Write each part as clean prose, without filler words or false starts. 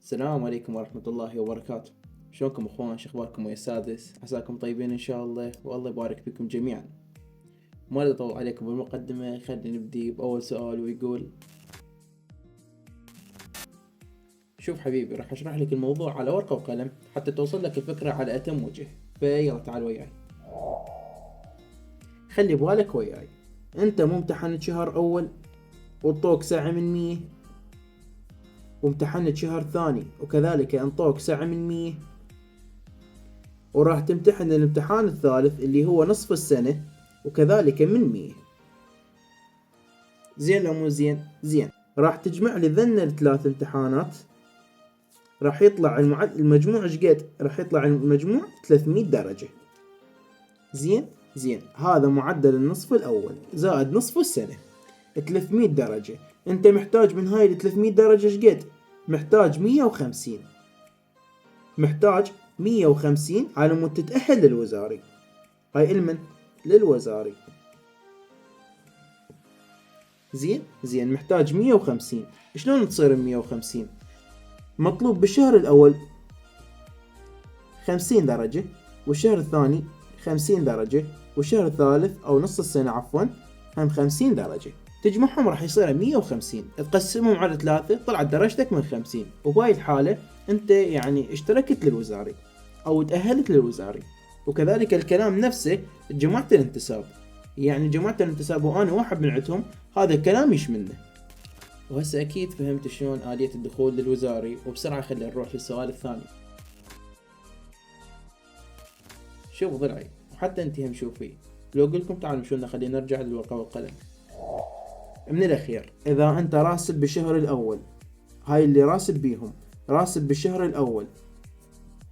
السلام عليكم ورحمة الله وبركاته. شلونكم اخوان؟ شو اخباركم ويا السادس؟ عساكم طيبين ان شاء الله، والله يبارك فيكم جميعا. ما اريد اطول عليكم بالمقدمة، خلينا نبدي باول سؤال ويقول: شوف حبيبي، راح اشرح لك الموضوع على ورقة وقلم حتى توصل لك الفكرة على اتم وجه. فيلا تعال وياي، خلي بالك وياي. انت مو امتحنت شهر اول وطوك 100، وامتحنت شهر ثاني وكذلك انطوك 100، وراح تمتحن الامتحان الثالث اللي هو نصف السنة وكذلك من 100. زين لو مو زين؟ زين. راح تجمع لي ذن الثلاث امتحانات، راح يطلع المجموع شقد؟ راح يطلع المجموع 300 درجة. زين. زين، هذا معدل النصف الأول زائد نصف السنة 300 درجة. انت محتاج من هاي ال 300 درجة شقد؟ محتاج 150. محتاج 150 على مود تتأهل للوزاري. هاي المن للوزاري. زين محتاج 150. شلون تصير 150؟ مطلوب بالشهر الأول 50 درجة، والشهر الثاني 50 درجة، والشهر الثالث أو نص السنة عفوا هم 50 درجة. تجمعهم راح يصير 150، تقسمهم على 3 طلعت درجتك من 50. وبهاي الحالة انت يعني اشتركت للوزاري او تأهلت للوزاري. وكذلك الكلام نفسه جماعة الانتساب، يعني جماعة الانتساب وانا واحد من عندهم، هذا الكلام يشملنا. وهسه اكيد فهمت شلون آلية الدخول للوزاري، وبسرعة خلينا نروح للسؤال الثاني. شوف ضلعي، وحتى انت هم شوفي، لو قلكم تعالوا شلون خلينا نرجع للورقة والقلم. من الاخير، اذا انت راسب بالشهر الاول، هاي اللي راسب بيهم، راسب بالشهر الاول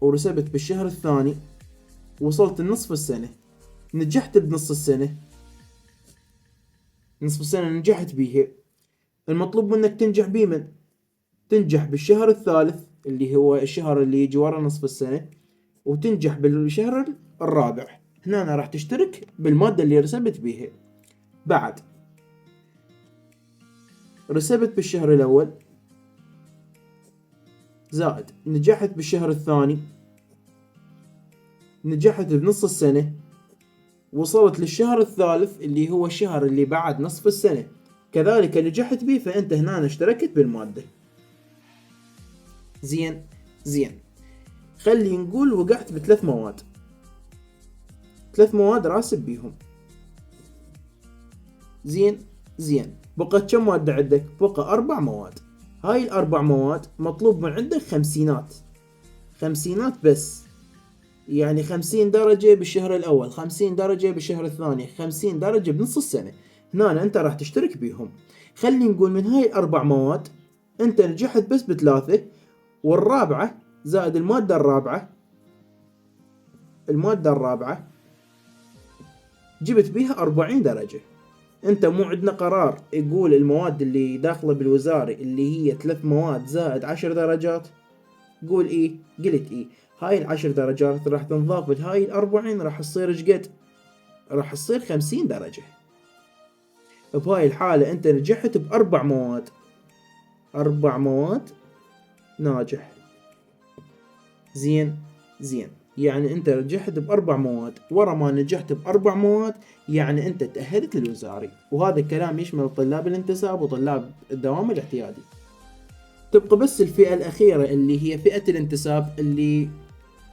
ورسبت بالشهر الثاني، وصلت لنصف السنة، نجحت بنص السنة، نصف السنة نجحت بيها، المطلوب منك تنجح بيمن؟ تنجح بالشهر الثالث اللي هو الشهر اللي يجي ورا نصف السنة، وتنجح بالشهر الرابع. هنا أنا راح تشترك بالمادة اللي رسبت بيها. بعد رسبت بالشهر الأول زائد نجحت بالشهر الثاني، نجحت بنص السنة، وصلت للشهر الثالث اللي هو الشهر اللي بعد نصف السنة، كذلك نجحت به، فأنت هنا اشتركت بالمادة. زين خلي نقول وقعت بثلاث مواد، 3 مواد راسب بيهم. زين بقت كم مادة عندك؟ بقى 4 مواد. هاي ال4 مواد مطلوب من عندك خمسينات بس، يعني 50 درجة بالشهر الأول، 50 درجة بالشهر الثاني، 50 درجة بنص السنة. هنا أنت راح تشترك بيهم. خلي نقول من هاي 4 مواد أنت نجحت بس ب3، والرابعة زائد المادة الرابعة جبت بيها 40 درجة. انت مو عندنا قرار يقول المواد اللي داخلة بالوزاري اللي هي 3 مواد زائد 10 درجات؟ قول ايه؟ قلت ايه. هاي ال10 درجات راح تنضاف لهاي ال40، راح تصير شقد؟ راح تصير 50 درجة. بهاي الحالة انت نجحت ب4 مواد، 4 مواد ناجح. زين يعني انت نجحت ب4 مواد، ورا ما نجحت ب4 مواد يعني انت تأهلت للوزاري. وهذا الكلام يشمل طلاب الانتساب وطلاب الدوام الاعتيادي. تبقى بس الفئة الأخيرة اللي هي فئة الانتساب اللي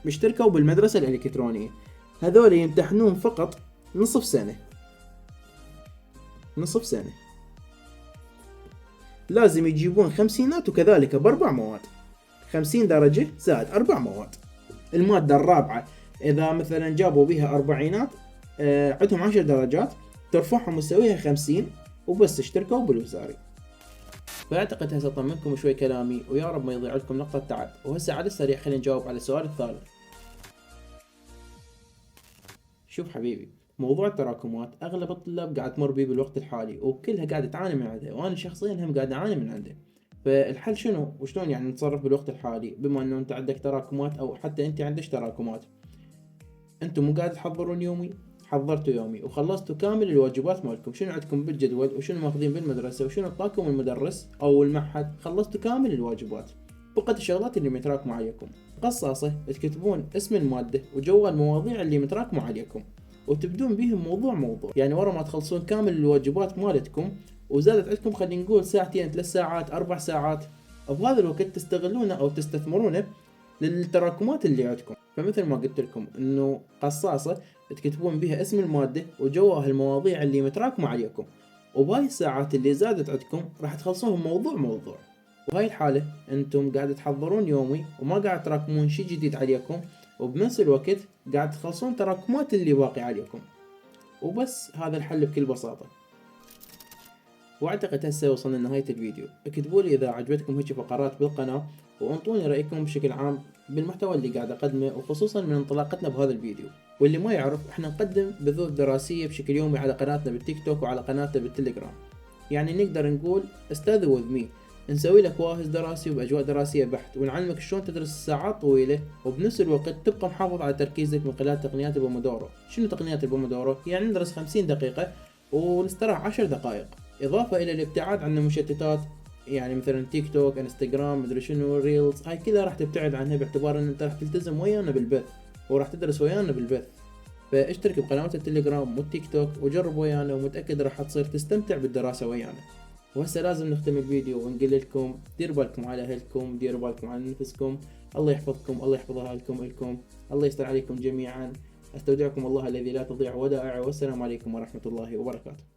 مشتركوا بالمدرسة الإلكترونية، هذول يمتحنون فقط نصف سنة، لازم يجيبون خمسينات، وكذلك ب4 مواد، 50 درجة زائد 4 مواد. المادة الرابعة إذا مثلا جابوا بها 40، عندهم 10 درجات، ترفعهم وتسويها 50 وبس اشتركوا بالوزاري. فأعتقد هسه طمنكم شوي كلامي، ويا رب ما يضيع لكم نقطة تعب. وهسه على السريع خلينا نجاوب على السؤال الثالث. شوف حبيبي، موضوع التراكمات أغلب الطلاب قاعد تمر بيه بالوقت الحالي، وكلها قاعدة تعاني من عنده، وأنا شخصيا هم قاعد أعاني من عنده. فالحل شنو وشلون يعني نتصرف بالوقت الحالي بما انه انت عندك تراكمات او حتى انت عندك تراكمات؟ انتم مو قاعد تحضرون يومي؟ حضرتوا يومي وخلصتوا كامل الواجبات مالكم، شنو عندكم بالجدول وشنو ماخذين بالمدرسة وشنو طاكم المدرس او المعهد، خلصتوا كامل الواجبات. بقت الشغلات اللي متراكمة عليكم. قصاصة تكتبون اسم المادة وجوا المواضيع اللي متراكمة عليكم، وتبدون بيهم موضوع موضوع. يعني ورا ما تخلصون كامل الواجبات مالتكم وزادت عندكم خلينا نقول ساعتين 3 ساعات 4 ساعات، بهذا الوقت تستغلونه او تستثمرونه للتراكمات اللي عندكم. فمثل ما قلت لكم انه قصاصة تكتبون بها اسم المادة وجواها المواضيع اللي متراكمة عليكم، وبهاي الساعات اللي زادت عندكم راح تخلصوهم موضوع موضوع. وهاي الحالة انتم قاعد تحضرون يومي وما قاعد تراكمون شي جديد عليكم، وبنفس الوقت قاعد تخلصون تراكمات اللي باقي عليكم. وبس هذا الحل بكل بساطة. واعتقد هسه وصلنا لنهاية الفيديو. اكتبوا لي اذا عجبتكم هيك فقرات بالقناة، وانطوني رأيكم بشكل عام بالمحتوى اللي قاعد اقدمه، وخصوصا من انطلاقتنا بهذا الفيديو. واللي ما يعرف احنا نقدم بثوث دراسية بشكل يومي على قناتنا بالتيك توك وعلى قناتنا بالتليجرام. يعني نقدر نقول استاذ وذ مي، نسوي لك واهز دراسي وباجواء دراسية بحت، ونعلمك شلون تدرس ساعات طويلة وبنفس الوقت تبقى محافظ على تركيزك من خلال تقنيات البومودورو. شنو تقنيات البومودورو؟ يعني ندرس 50 دقيقة ونستراح 10 دقائق، إضافة إلى الابتعاد عن المشتتات، يعني مثلا تيك توك، انستغرام، مدري شنو، ريلز، هاي كلها راح تبتعد عنها باعتبار ان انت راح تلتزم ويانا بالبث وراح تدرس ويانا بالبث. فاشترك بقنوات التليجرام والتيك توك وجرب ويانا، ومتأكد راح تصير تستمتع بالدراسة ويانا. وهسه لازم نختم الفيديو ونقول لكم ديروا بالكم على اهلكم، ديروا بالكم على نفسكم، الله يحفظكم، الله يحفظ اهلكم لكم، الله يستر عليكم جميعا. استودعكم الله الذي لا تضيع ودائعه، والسلام عليكم ورحمة الله وبركاته.